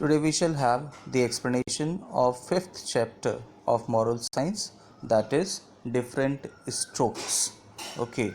Today we shall have the explanation of fifth chapter of moral science, that is different strokes. Okay,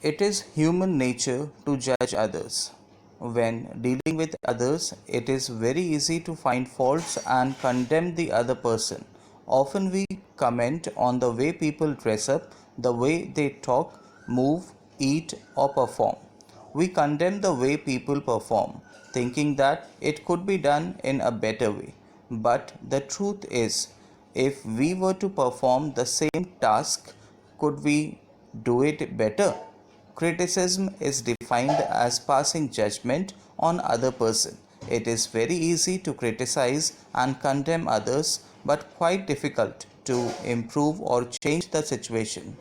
it is human nature to judge others. When dealing with others, it is very easy to find faults and condemn the other person. Often we comment on the way people dress up, the way they talk, move, eat, or perform. We condemn the way people perform, thinking that it could be done in a better way. But the truth is, if we were to perform the same task, could we do it better? Criticism is defined as passing judgment on other person. It is very easy to criticize and condemn others, but quite difficult to improve or change the situation.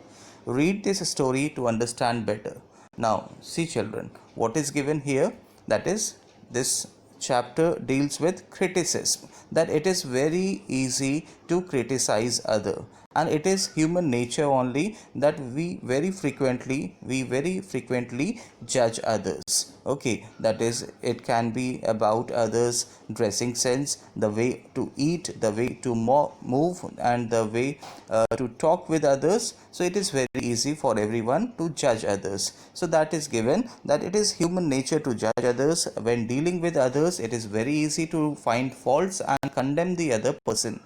Read this story to understand better. Now, see children, what is given here? That is, this chapter deals with criticism, that it is very easy to criticize other, and it is human nature only that we very frequently judge others. Okay, that is, it can be about others dressing sense, the way to eat, the way to move, and the way to talk with others. So it is very easy for everyone to judge others. So that is given, that it is human nature to judge others. When dealing with others, it is very easy to find faults and condemn the other person.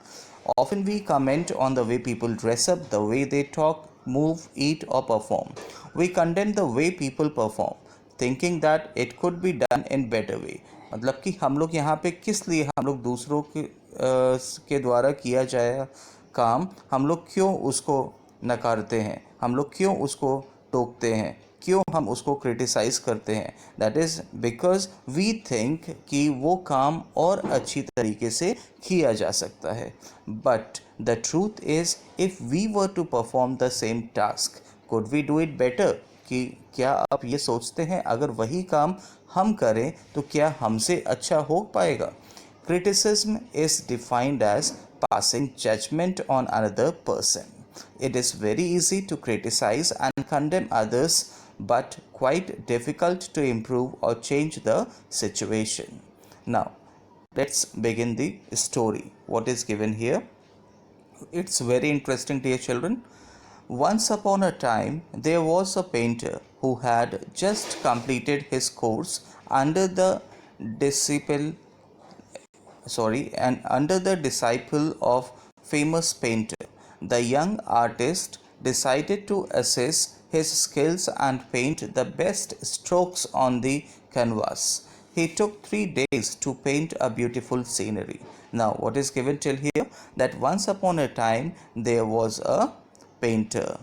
Often we comment on the way people dress up, the way they talk, move, eat, or perform. We condemn the way people perform, thinking that it could be done in better way. मतलब कि हम लोग यहाँ पे किस लिए हम लोग दूसरों के द्वारा किया जाए काम हम लोग क्यों उसको नकारते हैं, हम लोग क्यों उसको टोकते हैं, क्यों हम उसको क्रिटिसाइज करते हैं? That is because we think कि वो काम और अच्छी तरीके से किया जा सकता है. But the truth is if we were to perform the same task, could we do it better? कि क्या आप ये सोचते हैं अगर वही काम हम करें तो क्या हमसे अच्छा हो पाएगा? Criticism is defined as passing judgment on another person. It is very easy to criticize and condemn others, but quite difficult to improve or change the situation. Now, let's begin the story. What is given here? It's very interesting, dear children. Once upon a time, there was a painter who had just completed his course under the disciple under the disciple of famous painter. The young artist decided to assess his skills and paint the best strokes on the canvas. He took 3 days to paint a beautiful scenery. Now, what is given till here? That once upon a time there was a painter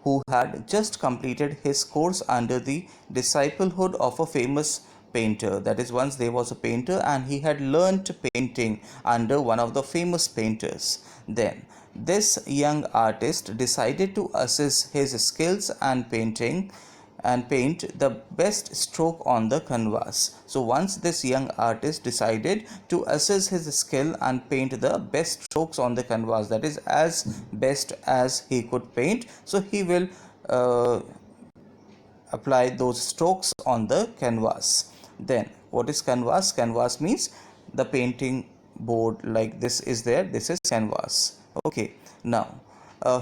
who had just completed his course under the disciplehood of a famous painter. That is, once there was a painter and he had learnt painting under one of the famous painters. Then this young artist decided to assess his skills and paint the best stroke on the canvas. So once this young artist decided to assess his skill and paint the best strokes on the canvas, that is as best as he could paint, so he will apply those strokes on the canvas. Then what is canvas? Canvas means the painting board, like this is there, this is canvas. Okay, now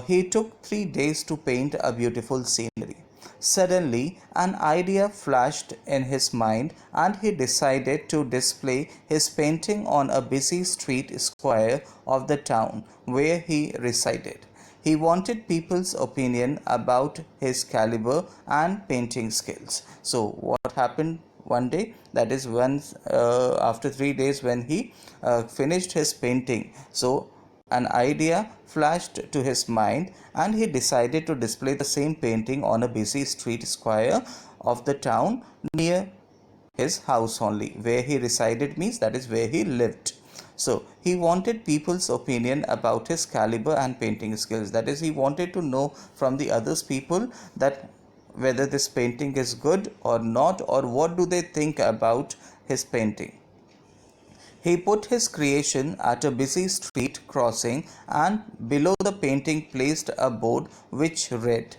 he took 3 days to paint a beautiful scenery. Suddenly, an idea flashed in his mind, and he decided to display his painting on a busy street square of the town where he resided. He wanted people's opinion about his caliber and painting skills. So, what happened one day? That is, once after 3 days, when he finished his painting, so an idea flashed to his mind, and he decided to display the same painting on a busy street square of the town near his house only. Where he resided means that is where he lived. So he wanted people's opinion about his caliber and painting skills. That is, he wanted to know from the others people that whether this painting is good or not, or what do they think about his painting. He put his creation at a busy street crossing, and below the painting placed a board which read,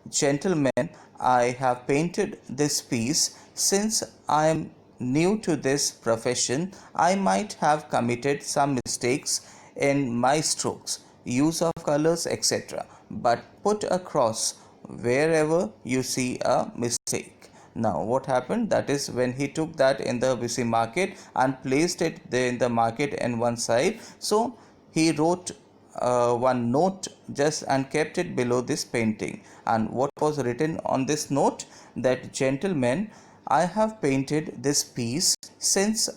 "Gentlemen, I have painted this piece since I am new to this profession, I might have committed some mistakes in my strokes, use of colors, etc. But put across wherever you see a mistake. Now what happened, that is when he took that in the busy market and placed it there in the market in one side, so he wrote one note just and kept it below this painting. And what was written on this note, that gentlemen, I have painted this piece since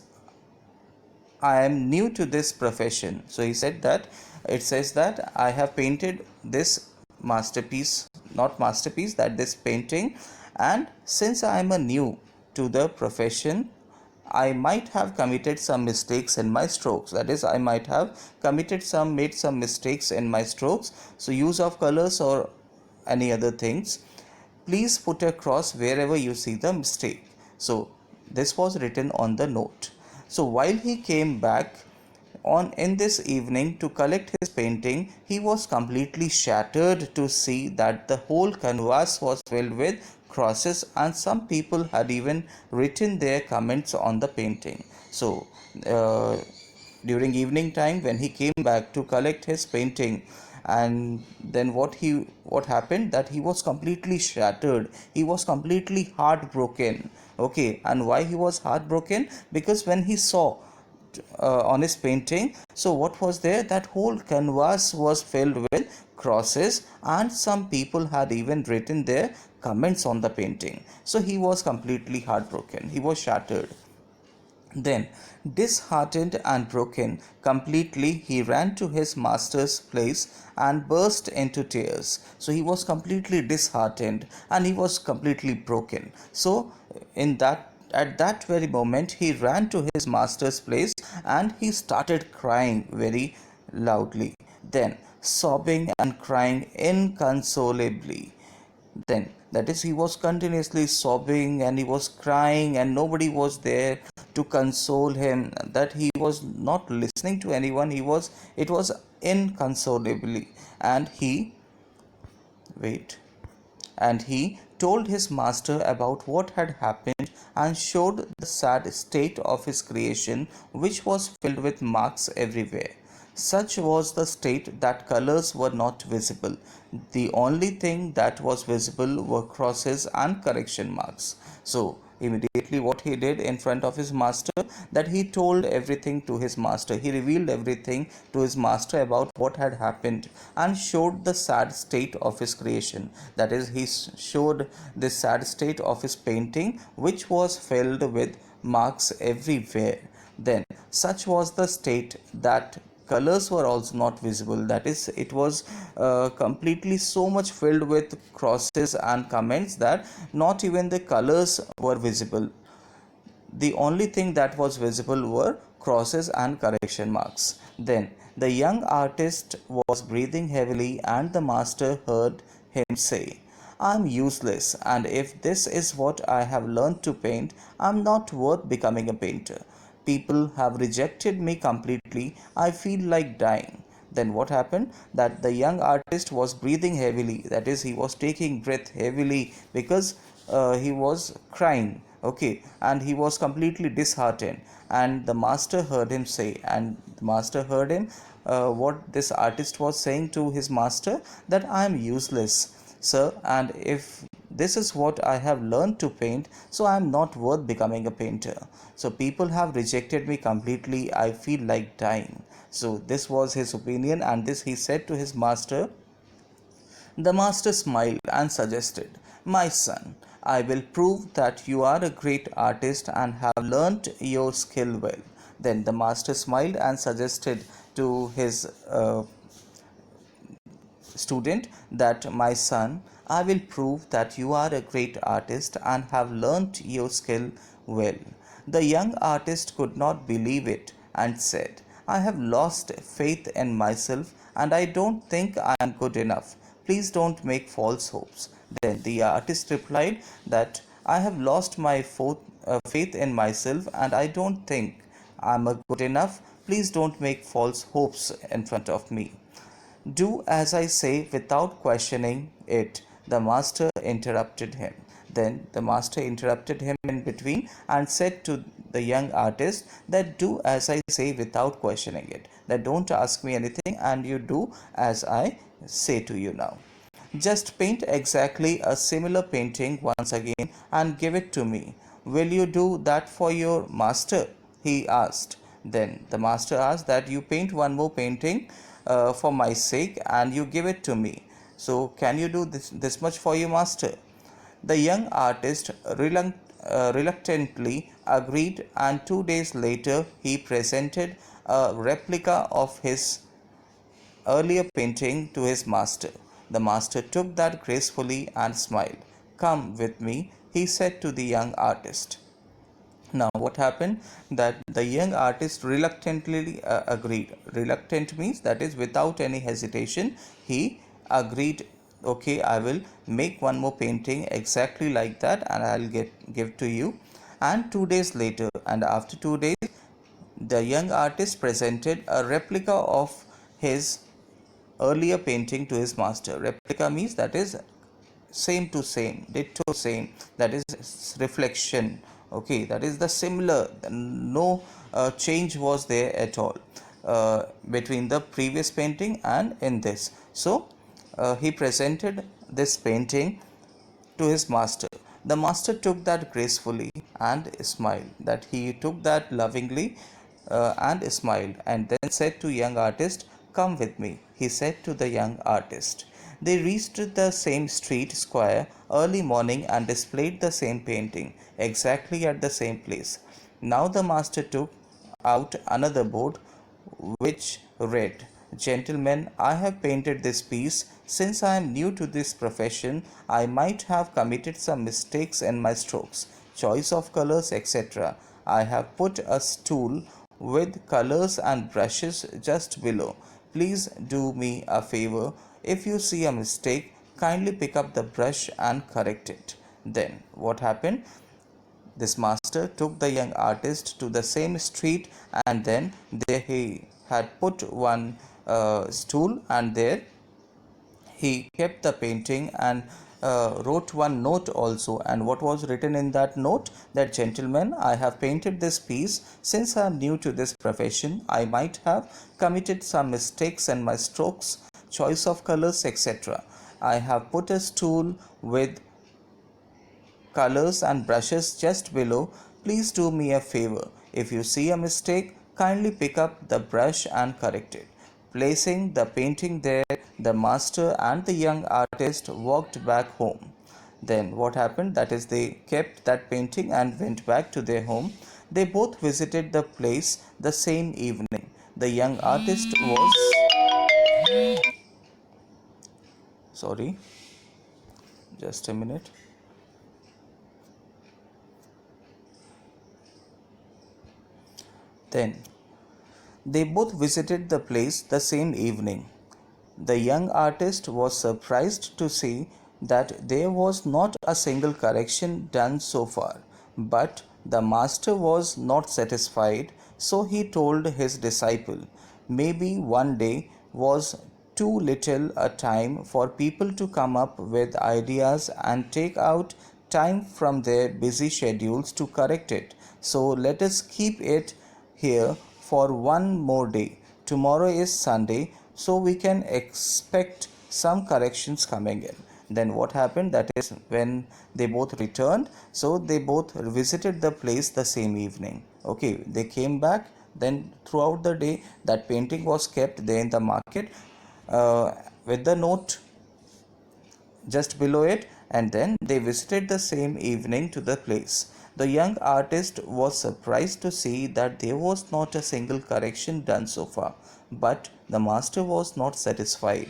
I am new to this profession. So he said that, it says that I have painted this masterpiece, not masterpiece, that this painting, and since I am a new to the profession, I might have committed some mistakes in my strokes. That is, I might have made some mistakes in my strokes. So use of colors or any other things, please put across wherever you see the mistake. So this was written on the note. So while he came back on in this evening to collect his painting, he was completely shattered to see that the whole canvas was filled with crosses, and some people had even written their comments on the painting. So uh, during evening time, when he came back to collect his painting, and then what happened, that he was completely shattered, he was completely heartbroken. Okay, and why he was heartbroken? Because when he saw on his painting, so what was there, that whole canvas was filled with crosses, and some people had even written their comments on the painting. So he was completely heartbroken, he was shattered. Then, disheartened and broken completely, he ran to his master's place and burst into tears. So he was completely disheartened and he was completely broken. So in that at that very moment, he ran to his master's place and he started crying very loudly, then sobbing and crying inconsolably. Then, that is, he was continuously sobbing and he was crying, and nobody was there to console him, that he was not listening to anyone, it was inconsolably. And he wait and he told his master about what had happened and showed the sad state of his creation, which was filled with marks everywhere. Such was the state that colors were not visible. The only thing that was visible were crosses and correction marks. So, immediately what he did in front of his master, that he told everything to his master, he revealed everything to his master about what had happened, and showed the sad state of his creation. That is, he showed the sad state of his painting, which was filled with marks everywhere. Then such was the state that colors were also not visible, that is, it was completely so much filled with crosses and comments that not even the colors were visible. The only thing that was visible were crosses and correction marks. Then the young artist was breathing heavily, and the master heard him say, I'm useless, and if this is what I have learned to paint, I'm not worth becoming a painter. People have rejected me completely. I feel like dying. Then what happened? That the young artist was breathing heavily, that is, he was taking breath heavily because he was crying. Okay, and he was completely disheartened. And the master heard him say, and the master heard him what this artist was saying to his master, that I am useless, sir, and if this is what I have learned to paint, so I am not worth becoming a painter. So people have rejected me completely. I feel like dying. So this was his opinion, and this he said to his master. The master smiled and suggested, my son, I will prove that you are a great artist and have learnt your skill well. Then the master smiled and suggested to his student that, my son, I will prove that you are a great artist and have learnt your skill well. The young artist could not believe it and said, I have lost faith in myself and I don't think I am good enough. Please don't make false hopes. Then the artist replied that, I have lost my faith in myself and I don't think I am good enough. Please don't make false hopes in front of me. Do as I say without questioning it, the master interrupted him. Then the master interrupted him in between and said to the young artist that do as I say without questioning it, that don't ask me anything and you do as I say to you now. Just paint exactly a similar painting once again and give it to me. Will you do that for your master? He asked. Then the master asked that you paint one more painting for my sake and you give it to me. So, can you do this much for your master? The young artist reluctantly agreed, and 2 days later he presented a replica of his earlier painting to his master. The master took that gracefully and smiled. Come with me, he said to the young artist. Now, what happened? That the young artist reluctantly agreed. Reluctant means that is without any hesitation. He agreed. Okay, I will make one more painting exactly like that, and I'll give to you. And 2 days later, and after 2 days, the young artist presented a replica of his earlier painting to his master. Replica means that is same to same, ditto same, that is reflection. Okay, that is the similar, no change was there at all between the previous painting and in this. So he presented this painting to his master. The master took that gracefully and smiled, that he took that lovingly and smiled, and then said to young artist, come with me, he said to the young artist. They reached the same street square early morning and displayed the same painting exactly at the same place. Now the master took out another board which read, gentlemen, I have painted this piece. Since I am new to this profession, I might have committed some mistakes in my strokes, choice of colors, etc. I have put a stool with colors and brushes just below. Please do me a favor. If you see a mistake, kindly pick up the brush and correct it. Then what happened? This master took the young artist to the same street, and then there he had put one stool, and there he kept the painting and wrote one note also. And what was written in that note? That gentlemen, I have painted this piece. Since I am new to this profession, I might have committed some mistakes in my strokes, choice of colors, etc. I have put a stool with colors and brushes just below. Please do me a favor. If you see a mistake, kindly pick up the brush and correct it. Placing the painting there, the master and the young artist walked back home. Then what happened? That is, they kept that painting and went back to their home. They both visited the place the same evening. The young artist was sorry, just a minute. Then they both visited the place the same evening. The young artist was surprised to see that there was not a single correction done so far. But the master was not satisfied, so he told his disciple, maybe one day was too little a time for people to come up with ideas and take out time from their busy schedules to correct it. So let us keep it here for one more day. Tomorrow is Sunday, so we can expect some corrections coming in. Then what happened? That is, when they both returned, so they both visited the place the same evening. Okay, they came back. Then throughout the day, that painting was kept there in the market with the note just below it, and then they visited the same evening to the place. The young artist was surprised to see that there was not a single correction done so far, but the master was not satisfied.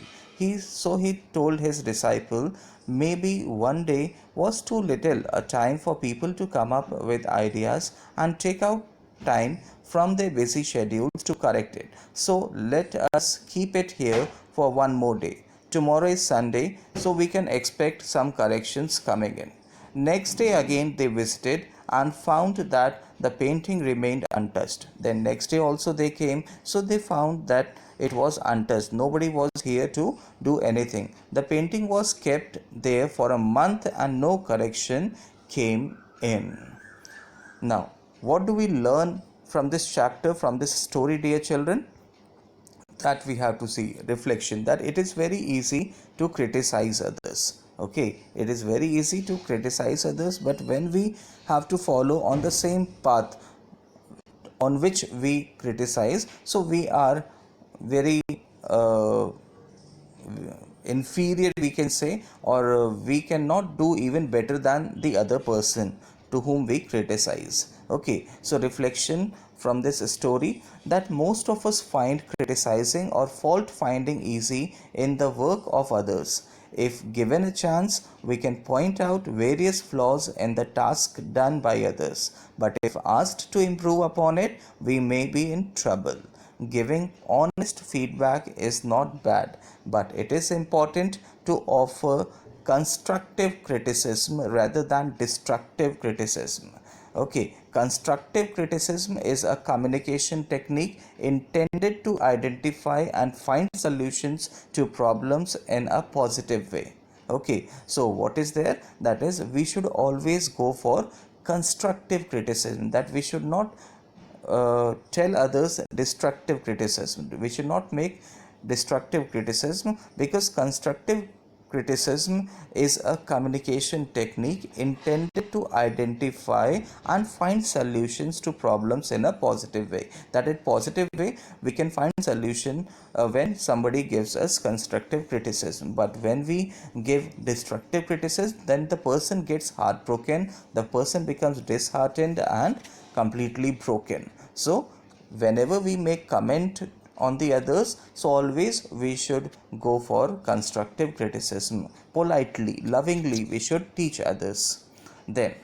So he told his disciple, maybe one day was too little a time for people to come up with ideas and take out time from their busy schedules to correct it. So let us keep it here for one more day. Tomorrow is Sunday, so we can expect some corrections coming in. Next day again they visited and found that the painting remained untouched. Then next day also they came, so they found that it was untouched. Nobody was here to do anything. The painting was kept there for a month and no correction came in. Now, what do we learn from this chapter, from this story, dear children? That we have to see reflection, that it is very easy to criticize others. Okay, it is very easy to criticize others, but when we have to follow on the same path on which we criticize, so we are very inferior, we can say, or we cannot do even better than the other person to whom we criticize. Okay, so reflection from this story, that most of us find criticizing or fault finding easy in the work of others. If given a chance, we can point out various flaws in the task done by others, but if asked to improve upon it, we may be in trouble. Giving honest feedback is not bad, but it is important to offer constructive criticism rather than destructive criticism. Okay, constructive criticism is a communication technique intended to identify and find solutions to problems in a positive way. Okay, so what is there? That is, we should always go for constructive criticism, that we should not tell others destructive criticism. We should not make destructive criticism, because constructive criticism is a communication technique intended to identify and find solutions to problems in a positive way. That in positive way we can find solution when somebody gives us constructive criticism. But when we give destructive criticism, then the person gets heartbroken, the person becomes disheartened and completely broken. So whenever we make comment on the others, so always we should go for constructive criticism. Politely, lovingly we should teach others. Then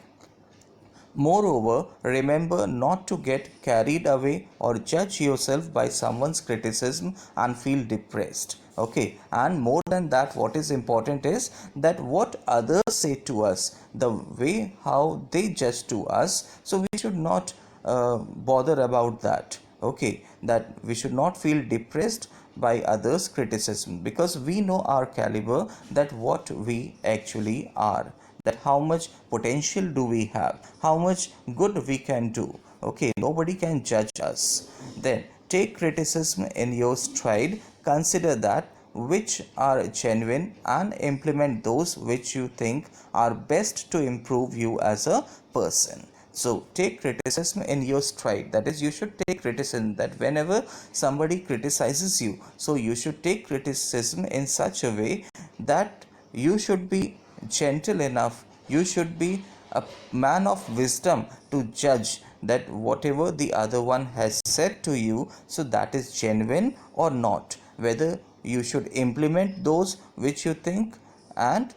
moreover, remember not to get carried away or judge yourself by someone's criticism and feel depressed. Okay, and more than that, what is important is that what others say to us, the way how they judge to us, so we should not bother about that. Okay, that we should not feel depressed by others criticism, because we know our caliber, that what we actually are, that how much potential do we have, how much good we can do. Okay, nobody can judge us. Then take criticism in your stride, consider that which are genuine and implement those which you think are best to improve you as a person. So take criticism in your stride, that is, you should take criticism, that whenever somebody criticizes you, so you should take criticism in such a way that you should be gentle enough, you should be a man of wisdom to judge that whatever the other one has said to you, so that is genuine or not, whether you should implement those which you think, and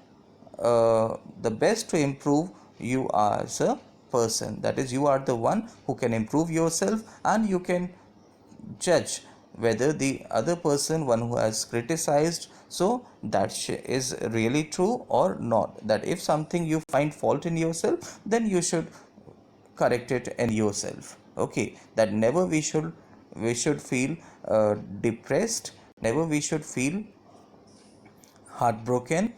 the best to improve you as a person, that is, you are the one who can improve yourself, and you can judge whether the other person, one who has criticized, so that is really true or not. That if something you find fault in yourself, then you should correct it in yourself. Okay, that never we should feel depressed, never we should feel heartbroken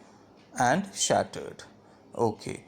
and shattered. Okay,